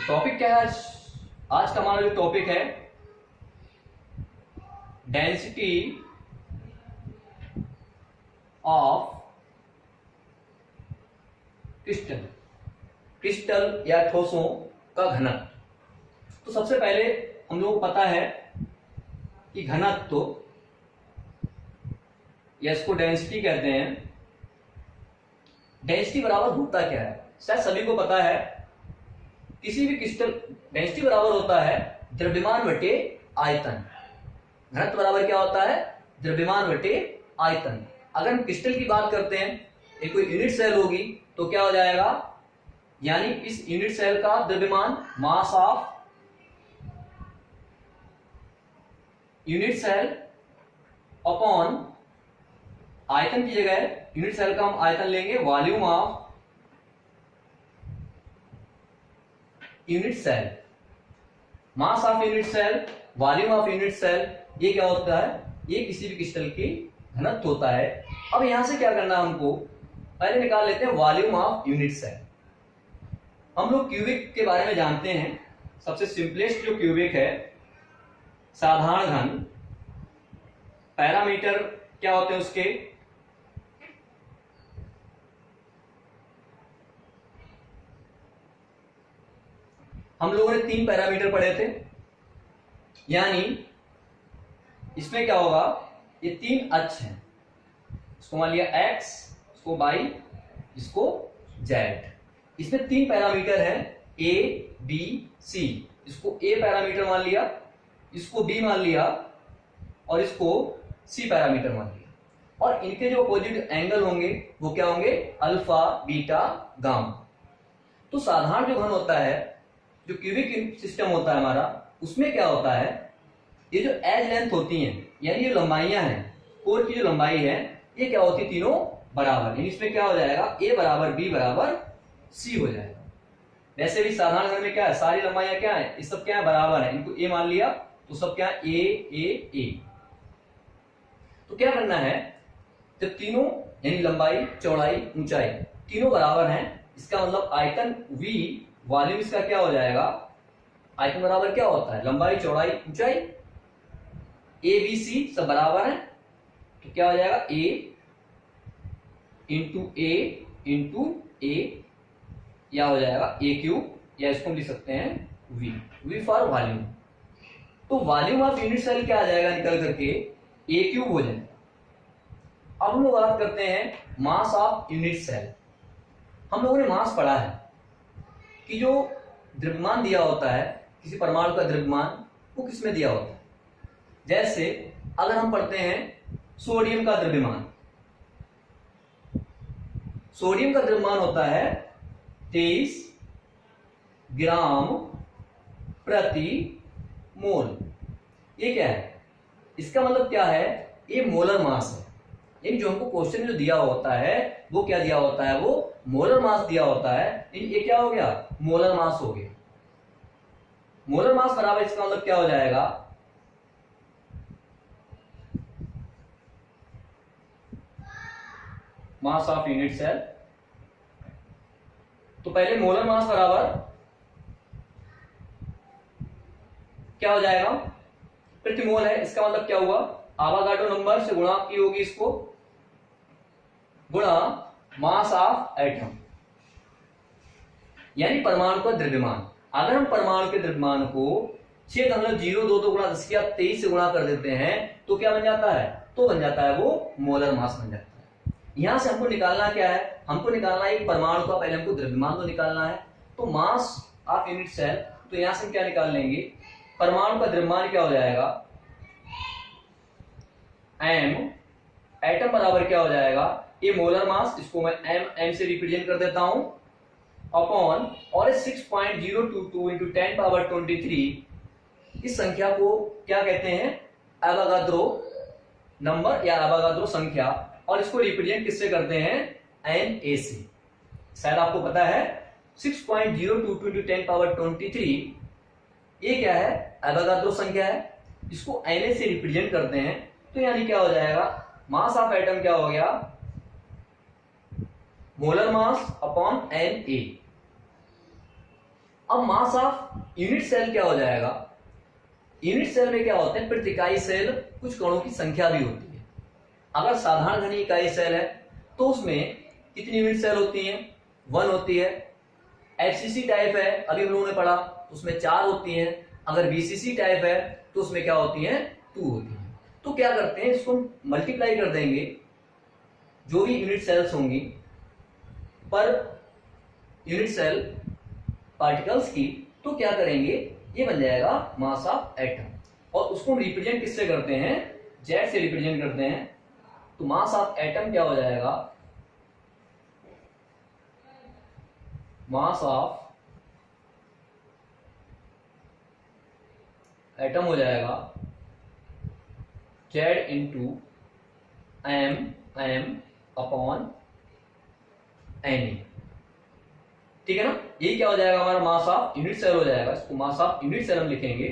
Topic क्या है आज का हमारा जो टॉपिक है डेंसिटी ऑफ क्रिस्टल, क्रिस्टल या ठोसों का घनत्व। तो सबसे पहले हम लोगों को पता है कि घनत्व या इसको डेंसिटी कहते हैं। डेंसिटी बराबर होता क्या है, शायद सभी को पता है। किसी भी क्रिस्टल डेंसिटी बराबर होता है द्रव्यमान बटे आयतन। घनत्व बराबर क्या होता है, द्रव्यमान बटे आयतन। अगर हम क्रिस्टल की बात करते हैं, एक कोई यूनिट सेल होगी तो क्या हो जाएगा, यानी इस यूनिट सेल का द्रव्यमान mass of unit cell upon आयतन की जगह यूनिट सेल का हम आयतन लेंगे volume of unit cell, mass of unit cell, volume of unit cell. ये क्या होता है, ये किसी भी क्रिस्टल की घनत्व होता है। अब यहां से क्या करना है हमको, पहले निकाल लेते हैं वॉल्यूम ऑफ यूनिट सेल। हम लोग क्यूबिक के बारे में जानते हैं। सबसे सिंपलेस्ट जो क्यूबिक है, साधारण घन, पैरामीटर क्या होते हैं उसके, हम लोगों ने 3 पैरामीटर पढ़े थे। यानी इसमें क्या होगा, ये 3 अक्ष हैं, इसको मान लिया x, इसको y, इसको z। इसमें 3 पैरामीटर हैं a b c। इसको a पैरामीटर मान लिया, इसको b मान लिया और इसको c पैरामीटर मान लिया। और इनके जो अपोजिट एंगल होंगे वो क्या होंगे, अल्फा बीटा गामा। तो साधारण जो घन होता है, जो क्यूबिक सिस्टम होता है हमारा, उसमें क्या होता है, ये जो एज लेंथ होती हैं, यानी ये लंबाइयां हैं, कोर की जो लंबाई है, ये क्या होती है, तीनों बराबर। यानी इसमें क्या हो जाएगा, a बराबर b बराबर c हो जाएगा। वैसे भी साधारण घन में क्या है, सारी लंबाइयां क्या है, ये सब क्या है, बराबर है। इनको a मान लिया तो सब क्या है, a। तो क्या करना है, जब तीनों यानी लंबाई चौड़ाई ऊंचाई तीनों बराबर हैं, इसका मतलब आयतन v, वॉल्यूम इसका क्या हो जाएगा, आयतन बराबर क्या होता है, लंबाई चौड़ाई ऊंचाई, ए बी सी सब बराबर है। तो क्या हो जाएगा, a इंटू ए या हो जाएगा a क्यूब, या इसको हम लिख सकते हैं v फॉर वॉल्यूम। तो वॉल्यूम ऑफ यूनिट सेल क्या आ जाएगा, निकल करके a क्यूब हो जाएगा। अब हम लोग बात करते हैं मास ऑफ यूनिट सेल। हम लोगों ने मास पढ़ा है कि जो द्रव्यमान दिया होता है, किसी परमाणु का द्रव्यमान, वो किसमें दिया होता है। जैसे अगर हम पढ़ते हैं सोडियम का द्रव्यमान, सोडियम का द्रव्यमान होता है 23 ग्राम प्रति मोल। ये क्या है, इसका मतलब क्या है, ये मोलर मास है। यानी जो हमको क्वेश्चन जो दिया होता है वो क्या दिया होता है, वो मोलर मास दिया होता है। ये क्या हो गया, मोलर मास हो गया। मोलर मास बराबर इसका मतलब क्या हो जाएगा, मास ऑफ यूनिट सेल। तो पहले मोलर मास बराबर क्या हो जाएगा, प्रति मोल है, इसका मतलब क्या हुआ, आवागाड्रो नंबर से गुणा की होगी इसको, गुणा मास ऑफ एटम, यानी परमाणु का द्रव्यमान। अगर हम परमाणु के द्रव्यमान को 6.022 गुणा 10⁻23 से गुणा कर देते हैं तो क्या बन जाता है, तो बन जाता है वो मोलर मास बन जाता है। यहां से हमको निकालना क्या है, हमको निकालना है एक परमाणु का, पहले हमको द्रव्यमान तो निकालना है। तो मास ऑफ यूनिट सेल, तो यहां से हम क्या निकाल लेंगे, परमाणु का द्रव्यमान क्या हो जाएगा, m, एटम बराबर क्या हो जाएगा, ये मोलर मास, इसको मैं m से रिप्रेजेंट कर देता हूं, अपॉन, और 6.022 इंटू 10⁻23। इस संख्या को क्या कहते हैं, एवोगाद्रो नंबर या एवोगाद्रो संख्या, और इसको रिप्रेजेंट किससे करते हैं, Na से। शायद आपको पता है 6.022 इंटू 10⁻23 ये क्या है, एवोगाद्रो संख्या है, इसको Na से रिप्रेजेंट करते हैं। तो यानी क्या हो जाएगा, मास ऑफ एटम क्या हो गया, मोलर मास अपॉन Na। अब मास ऑफ यूनिट सेल क्या हो जाएगा, यूनिट सेल में क्या होता है, प्रति इकाई सेल कुछ कणों की संख्या भी होती है। अगर साधारण घनी इकाई सेल है तो उसमें कितनी यूनिट सेल होती हैं, 1 होती है। एफसीसी टाइप है, अभी हम लोगों ने पढ़ा, उसमें 4 होती हैं। अगर बीसीसी टाइप है तो उसमें क्या होती हैं, 2 होती हैं। तो क्या करते हैं, इसको मल्टीप्लाई कर देंगे जो भी यूनिट सेल्स होंगी पर यूनिट सेल पार्टिकल्स की, तो क्या करेंगे, ये बन जाएगा मास ऑफ एटम। और उसको हम रिप्रेजेंट किससे करते हैं, जेड से रिप्रेजेंट करते हैं। तो मास ऑफ एटम क्या हो जाएगा, मास ऑफ एटम हो जाएगा Z into M M upon N. ठीक है ना, ये क्या हो जाएगा, हमारा मास ऑफ यूनिट सेल हो जाएगा। इसको मास ऑफ यूनिट सेल हम लिखेंगे।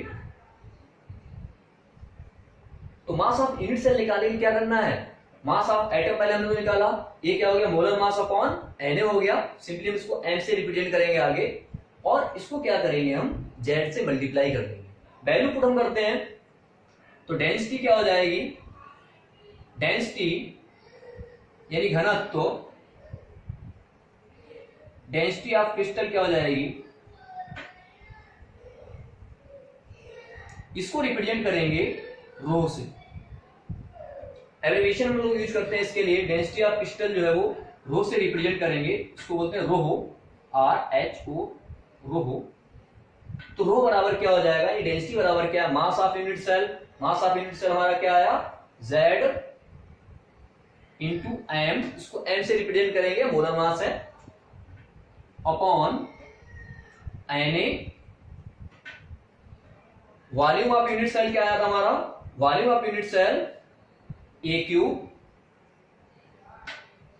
तो मास ऑफ यूनिट सेल निकालने के लिए क्या करना है, मास ऑफ एटम पहले हमने निकाला, ये क्या हो गया, मोलर मास अपॉन एन हो गया। सिंपली हम इसको एम से रिप्रेजेंट करेंगे आगे, और इसको क्या करेंगे, हम जेड से मल्टीप्लाई कर देंगे। वैल्यू पुट हम करते हैं तो डेंसिटी क्या हो जाएगी, डेंसिटी यानी घनत्व, डेंसिटी ऑफ क्रिस्टल क्या हो जाएगी, इसको रिप्रेजेंट करेंगे रो से। एब्रिविएशन हम लोग यूज करते हैं इसके लिए, डेंसिटी ऑफ क्रिस्टल जो है वो रो से रिप्रेजेंट करेंगे, इसको बोलते हैं रोहो, RHO, रोहो। तो रो बराबर क्या हो जाएगा, ये डेंसिटी बराबर क्या है, mass of unit cell. Mass of unit cell हमारा क्या आया, Z इंटू एम, इसको एम से रिप्रेजेंट करेंगे, मोलर मास है, upon Na। Volume of unit cell क्या आया था हमारा, volume of unit cell A cube.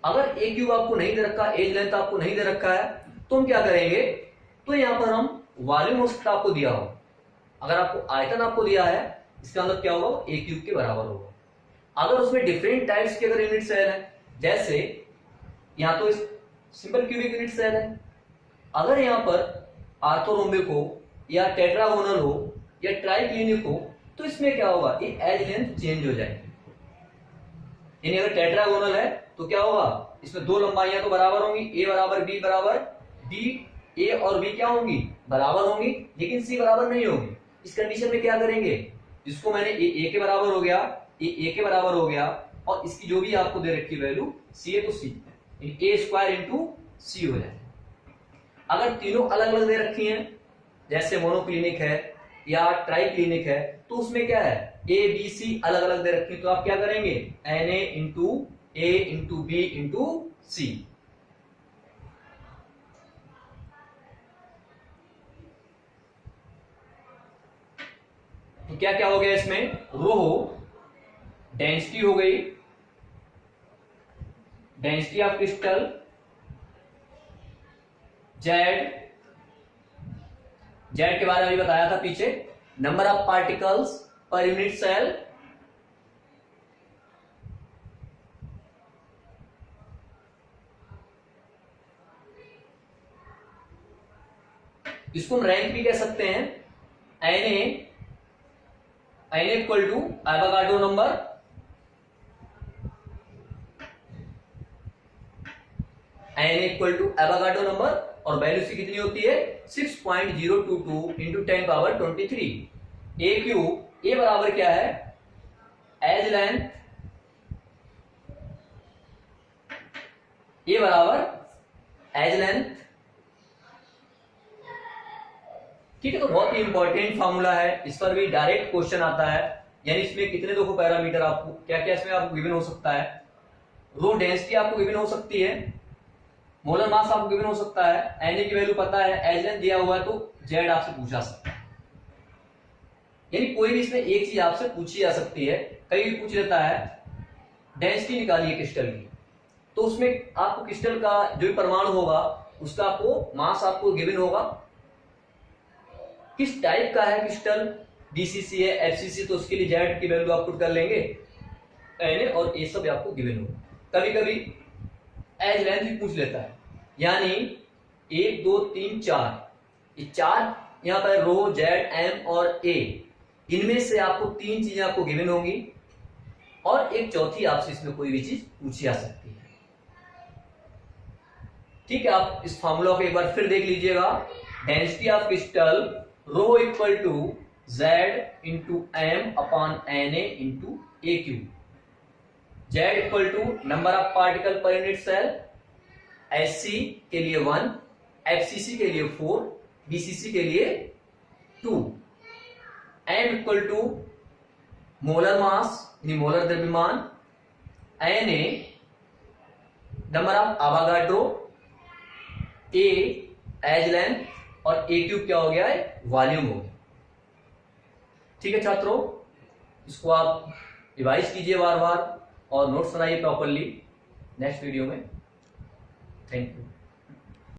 अगर ए क्यूब आपको नहीं दे रखा, एज लेंथ आपको नहीं दे रखा है, तो हम क्या करेंगे, तो यहां पर हम वॉल्यूम हो सकता आपको दिया हो, अगर आपको आयतन आपको दिया है, इसका मतलब क्या होगा, ए क्यूब के बराबर होगा। अगर उसमें डिफरेंट टाइप्स के अगर यूनिट सेल है, जैसे यहां तो सिंपल क्यूबिक यूनिट सेल है, अगर यहां पर आर्थोरोम्बिक हो या टेट्रागोनल हो या ट्राइक्लिनिक हो, तो इसमें क्या होगा, ये एज लेंथ चेंज हो जाएगी। यानी अगर टेट्रागोनल है तो क्या होगा, इसमें 2 लंबाइयां तो बराबर होंगी, ए बराबर बी बराबर बी, ए और बी क्या होंगी, बराबर होंगी, लेकिन सी बराबर नहीं होगी। इस कंडीशन में क्या करेंगे, जिसको मैंने ए के बराबर हो गया, ए के बराबर हो गया, और इसकी जो भी आपको दे रखी वैल्यू सी है तो सी, ए स्क्वायर इंटू सी हो जाए। अगर तीनों अलग अलग दे रखी हैं, जैसे मोनोक्लिनिक है या ट्राइक्लिनिक है, तो उसमें क्या है, ए बी सी अलग अलग दे रखी है, तो आप क्या करेंगे, N A into A into B into C. तो क्या क्या हो गया इसमें, रो डेंसिटी हो गई, density of crystal, Z, Z के बारे में अभी बताया था पीछे, number of particles per unit cell, इसको हम रैंक भी कह सकते हैं, N equal to Avogadro number, N equal to Avogadro number, और वैल्यू सी कितनी होती है, 6.022 into 10 power 23। A cube, A बराबर क्या है, एज लेंथ, ए बराबर एज लेंथ। ठीक है, तो बहुत ही इंपॉर्टेंट फॉर्मूला है, इस पर भी डायरेक्ट क्वेश्चन आता है। यानी इसमें कितने देखो पैरामीटर, आपको क्या क्या इसमें आपको गिवन हो सकता है, रो डेंसिटी आपको गिवन हो सकती है, मोलर मास आपको गिवन हो सकता है, एन की वैल्यू पता है, एज लेंथ दिया हुआ है, तो जेड आपसे पूछा सकता है। यानी कोई भी इसमें एक चीज आपसे पूछी जा सकती है, कई भी पूछ लेता है, डेंसिटी निकालिए क्रिस्टल की, तो उसमें आपको क्रिस्टल का जो भी परमाणु होगा उसका आपको मास आपको गिवन होगा, किस टाइप का है क्रिस्टल, डीसीसी है, एफसीसी, तो उसके लिए जेड की वैल्यू आप पुट कर लेंगे, एन और ये सब आपको गिवन होगा। कभी कभी एज लेंथ भी पूछ लेता है, यानी 1 2 3 4 ये चार यहाँ पर रो जेड एम और ए, इनमें से आपको तीन चीजें आपको गिवन होंगी और एक चौथी आपसे इसमें कोई भी चीज पूछी जा सकती है। ठीक है, आप इस फॉर्मूला को एक बार फिर देख लीजिएगा। Density of crystal rho equal to Z into M upon N A into A cube. Z equal to number of particle per unit cell, SC के लिए 1, एफसीसी के लिए 4, बीसीसी के लिए 2। M equal to molar mass यानी molar द्रव्यमान, N A number of Avogadro, A edge length और A cube क्या हो गया है, वॉल्यूम हो गया। ठीक है छात्रों, इसको आप रिवाइज कीजिए बार बार और नोट्स बनाइए प्रॉपरली नेक्स्ट वीडियो में। Thank you.